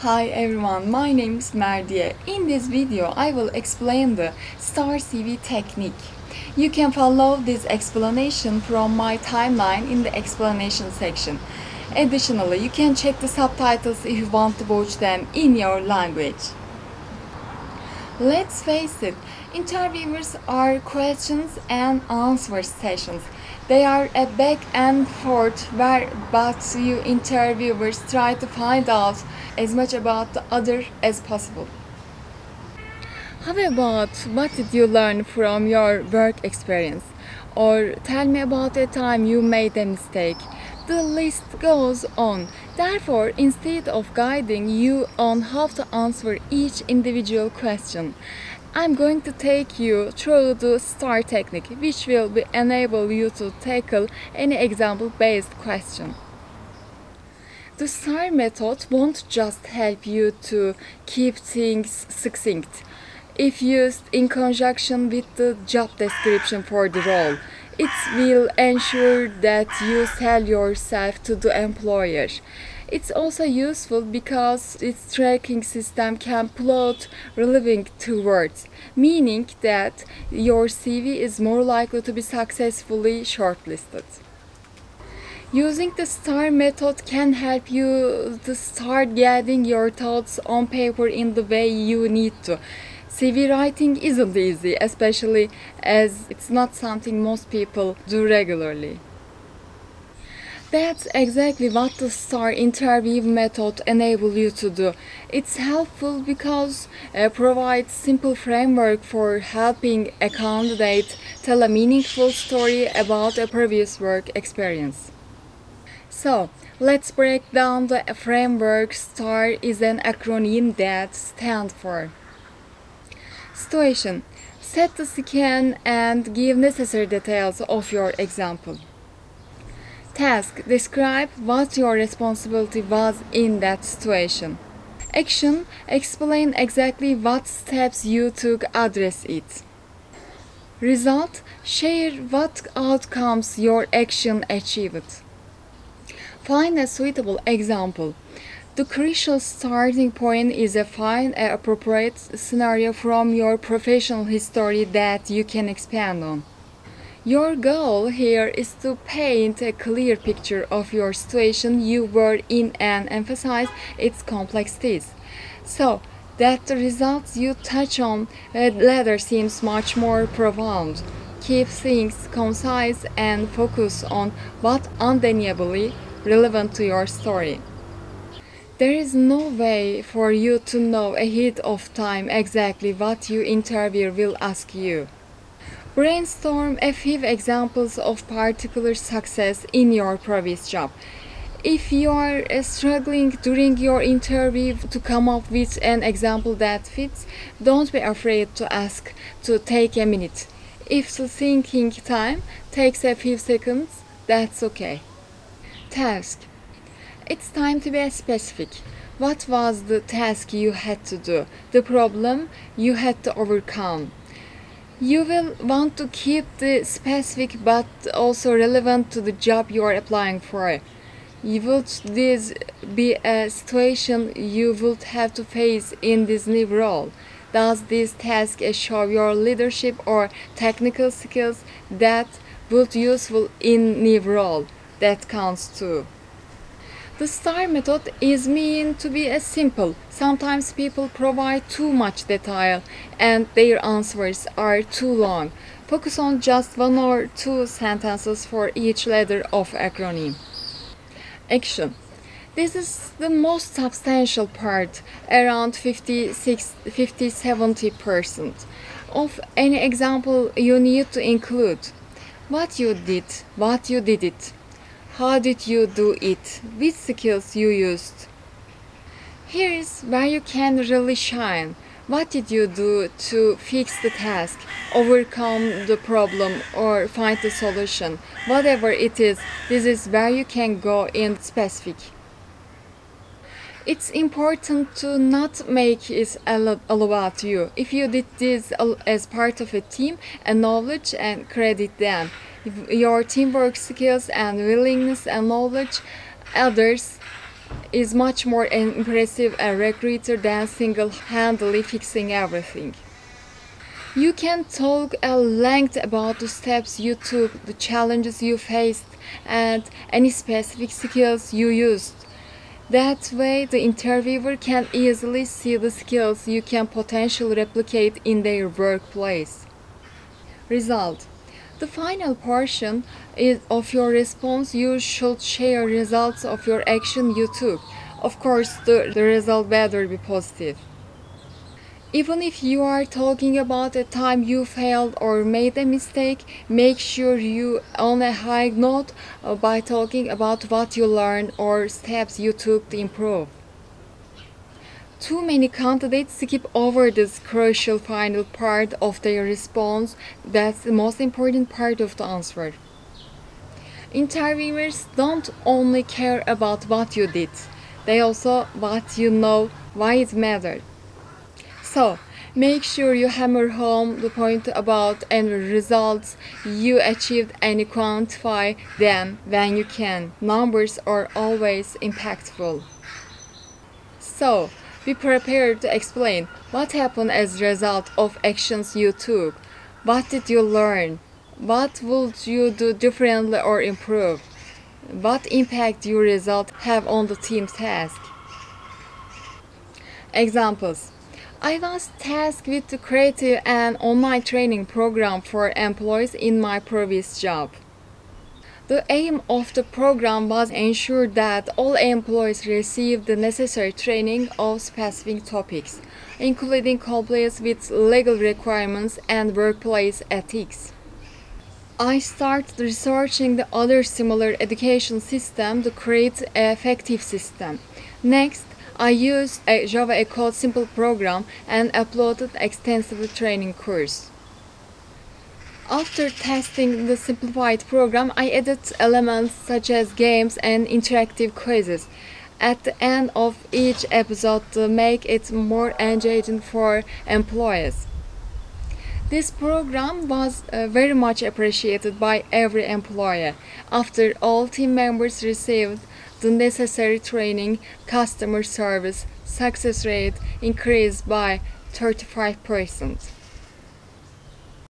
Hi everyone, my name is Merdiye. In this video, I will explain the STAR CV technique. You can follow this explanation from my timeline in the explanation section. Additionally, you can check the subtitles if you want to watch them in your language. Let's face it, interviewers are questions and answers sessions. They are a back and forth where both you interviewers try to find out as much about the other as possible. How about what did you learn from your work experience? Or tell me about a time you made a mistake. The list goes on. Therefore, instead of guiding you on how to answer each individual question, I'm going to take you through the STAR technique, which will enable you to tackle any example-based question. The STAR method won't just help you to keep things succinct. If used in conjunction with the job description for the role, it will ensure that you sell yourself to the employer. It's also useful because its tracking system can plot relevant keywords, meaning that your CV is more likely to be successfully shortlisted. Using the STAR method can help you to start getting your thoughts on paper in the way you need to. CV writing isn't easy, especially as it's not something most people do regularly. That's exactly what the STAR interview method enables you to do. It's helpful because it provides simple framework for helping a candidate tell a meaningful story about a previous work experience. So, let's break down the framework. STAR is an acronym that stands for Situation. Set the scene and give necessary details of your example. Task. Describe what your responsibility was in that situation. Action. Explain exactly what steps you took to address it. Result. Share what outcomes your action achieved. Find a suitable example. The crucial starting point is find an appropriate scenario from your professional history that you can expand on. Your goal here is to paint a clear picture of your situation you were in and emphasize its complexities, so that the results you touch on later seems much more profound. Keep things concise and focus on what undeniably relevant to your story. There is no way for you to know ahead of time exactly what your interviewer will ask you. Brainstorm a few examples of particular success in your previous job. If you are struggling during your interview to come up with an example that fits, don't be afraid to ask to take a minute. If the thinking time takes a few seconds, that's okay. Task. It's time to be specific. What was the task you had to do? The problem you had to overcome? You will want to keep the specific but also relevant to the job you are applying for. Would this be a situation you would have to face in this new role? Does this task show your leadership or technical skills that would be useful in new role? That counts too. The STAR method is meant to be simple. Sometimes people provide too much detail and their answers are too long. Focus on just one or two sentences for each letter of acronym. Action. This is the most substantial part, around 50–70% of any example you need to include. What you did, what you did it. How did you do it? Which skills you used? Here is where you can really shine. What did you do to fix the task, overcome the problem, or find the solution? Whatever it is, this is where you can go in specific. It's important to not make it all about you. If you did this as part of a team, acknowledge and credit them. Your teamwork skills and willingness and knowledge others is much more impressive a recruiter than single-handedly fixing everything. You can talk at length about the steps you took, the challenges you faced, and any specific skills you used. That way, the interviewer can easily see the skills you can potentially replicate in their workplace. Result. The final portion of your response, you should share results of your action you took. Of course, the result better be positive. Even if you are talking about a time you failed or made a mistake, make sure you on a high note by talking about what you learned or steps you took to improve. Too many candidates skip over this crucial final part of their response. That's the most important part of the answer. Interviewers don't only care about what you did, they also what you know, why it mattered. So, make sure you hammer home the point about any results you achieved and quantify them when you can. Numbers are always impactful. So, be prepared to explain what happened as a result of actions you took. What did you learn? What would you do differently or improve? What impact your result have on the team's task? Examples. I was tasked with creating an online training program for employees in my previous job. The aim of the program was to ensure that all employees received the necessary training of specific topics, including compliance with legal requirements and workplace ethics. I started researching the other similar education system to create an effective system. Next, I used a Java Code Simple program and uploaded extensive training course. After testing the simplified program, I added elements such as games and interactive quizzes at the end of each episode to make it more engaging for employees. This program was very much appreciated by every employee. After all team members received the necessary training, customer service success rate increased by 35%.